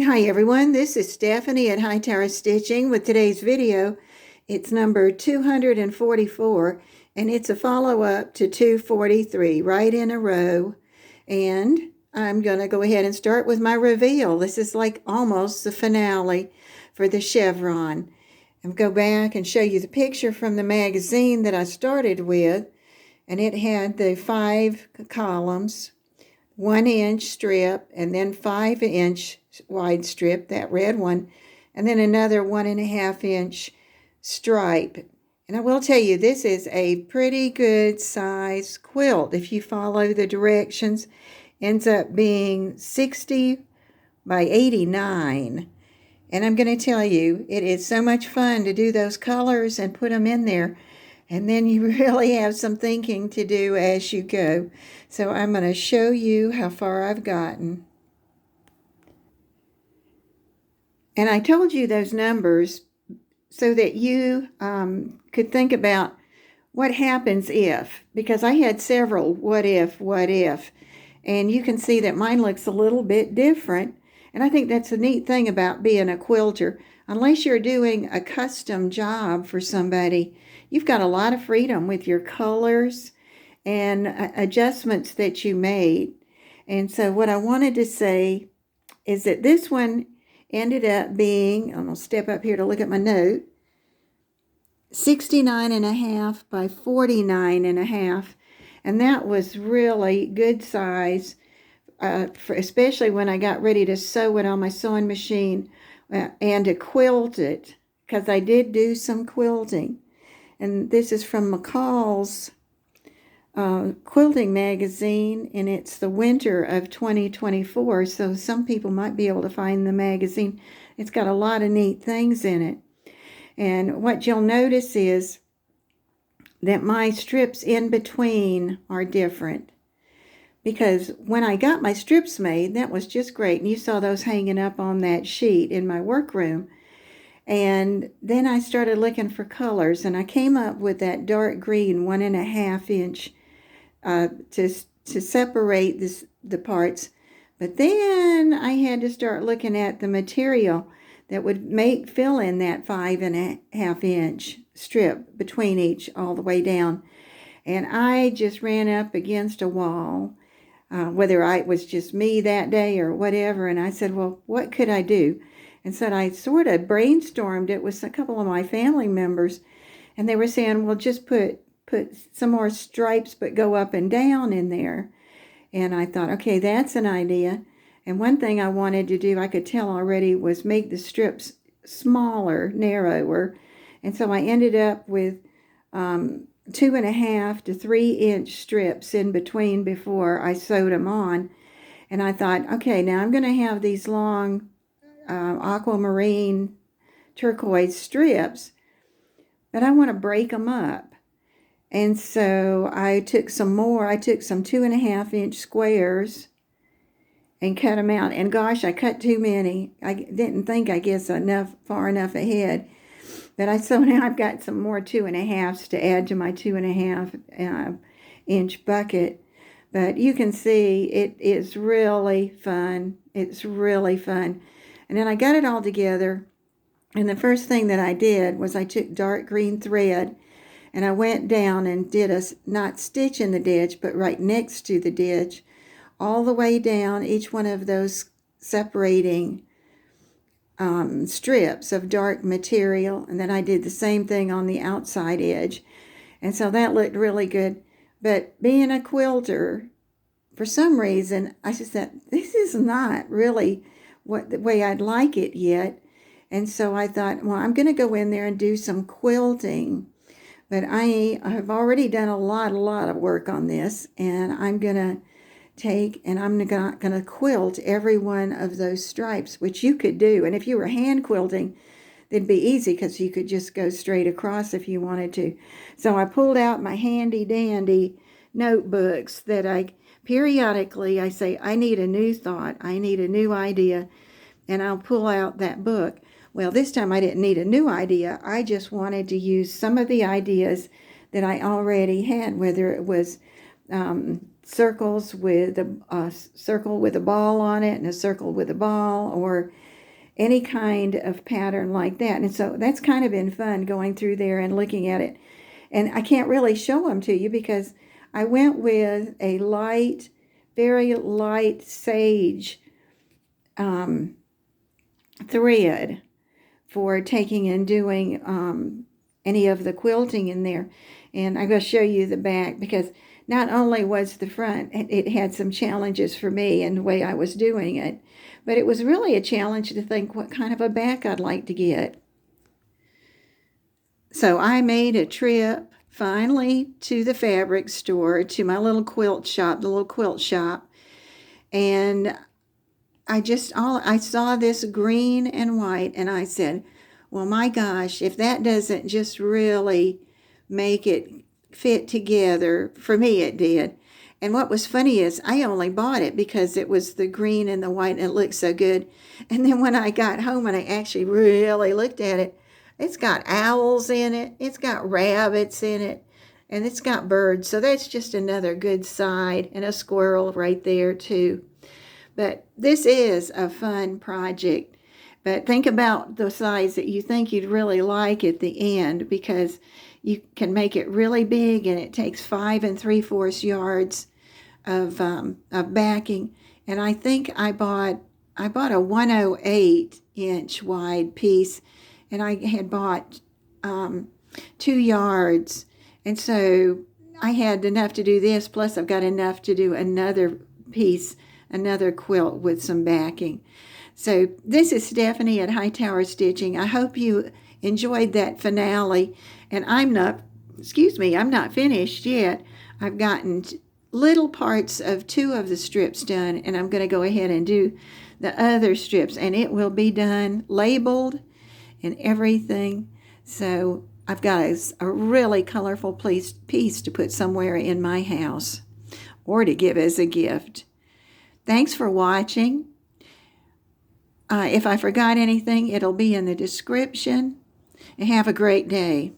Hi everyone, this is Stephanie at Hightower Stitching with today's video. It's number 244 and it's a follow-up to 243 right in a row. And I'm going to go ahead and start with my reveal. This is like almost the finale for the chevron. I'll go back and show you the picture from the magazine that I started with, and it had the 5 columns, 1-inch strip, and then 5-inch wide strip, that red one, and then another 1.5-inch stripe. And I will tell you, this is a pretty good size quilt. If you follow the directions, ends up being 60 by 89. And I'm going to tell you, it is so much fun to do those colors and put them in there. And then you really have some thinking to do as you go. So I'm going to show you how far I've gotten. And I told you those numbers so that you could think about what happens if, because I had several what if. And you can see that mine looks a little bit different. And I think that's a neat thing about being a quilter. Unless you're doing a custom job for somebody, you've got a lot of freedom with your colors and adjustments that you made. And so what I wanted to say is that this one ended up being, I'm going to step up here to look at my note, 69.5 by 49.5. And that was really good size, especially when I got ready to sew it on my sewing machine and to quilt it, because I did do some quilting. And this is from McCall's quilting magazine, and it's the winter of 2024, so some people might be able to find the magazine. It's got a lot of neat things in it. And what you'll notice is that my strips in between are different, because when I got my strips made, that was just great, and you saw those hanging up on that sheet in my workroom. And then I started looking for colors, and I came up with that dark green 1.5-inch to separate the parts. But then I had to start looking at the material that would fill in that 5.5-inch strip between each all the way down. And I just ran up against a wall, whether it was just me that day or whatever. And I said, well, what could I do? And so I sort of brainstormed it with a couple of my family members, and they were saying, well, just put some more stripes but go up and down in there. And I thought, okay, that's an idea. And one thing I wanted to do, I could tell already, was make the strips smaller, narrower. And so I ended up with 2.5 to 3-inch strips in between before I sewed them on. And I thought, okay, now I'm going to have these long aquamarine turquoise strips, but I want to break them up. And so I took some 2.5-inch squares and cut them out. And gosh, I cut too many. I didn't think, I guess, far enough ahead. But so now I've got some more 2.5s to add to my 2.5-inch bucket. But you can see it is really fun. It's really fun. And then I got it all together. And the first thing that I did was I took dark green thread, and I went down and did a not stitch in the ditch, but right next to the ditch, all the way down each one of those separating strips of dark material. And then I did the same thing on the outside edge. And so that looked really good. But being a quilter, for some reason, I just thought, this is not really the way I'd like it yet. And so I thought, well, I'm going to go in there and do some quilting. But I have already done a lot of work on this, and I'm going to I'm going to quilt every one of those stripes, which you could do. And if you were hand quilting, it'd be easy because you could just go straight across if you wanted to. So I pulled out my handy dandy notebooks that periodically I say, I need a new thought, I need a new idea, and I'll pull out that book. Well, this time I didn't need a new idea. I just wanted to use some of the ideas that I already had, whether it was circles with a circle with a ball on it and a circle with a ball, or any kind of pattern like that. And so that's kind of been fun going through there and looking at it. And I can't really show them to you because I went with a light, very light sage thread for taking and doing any of the quilting in there. And I'm going to show you the back, because not only was the front, it had some challenges for me in the way I was doing it, but it was really a challenge to think what kind of a back I'd like to get. So I made a trip finally to the fabric store, to my little quilt shop, the little quilt shop, and I saw this green and white, and I said, well, my gosh, if that doesn't just really make it fit together, for me it did. And what was funny is I only bought it because it was the green and the white and it looked so good. And then when I got home and I actually really looked at it, it's got owls in it, it's got rabbits in it, and it's got birds. So that's just another good side, and a squirrel right there too. But this is a fun project. But think about the size that you think you'd really like at the end, because you can make it really big, and it takes 5 3/4 yards of backing. And I think I bought a 108-inch wide piece, and I had bought 2 yards. And so I had enough to do this, plus I've got enough to do another piece, another quilt with some backing. So this is Stephanie at Hightower Stitching. I hope you enjoyed that finale. And I'm not finished yet. I've gotten little parts of 2 of the strips done, and I'm going to go ahead and do the other strips, and it will be done, labeled and everything. So I've got a really colorful piece to put somewhere in my house or to give as a gift. Thanks for watching. If I forgot anything, it'll be in the description. And have a great day.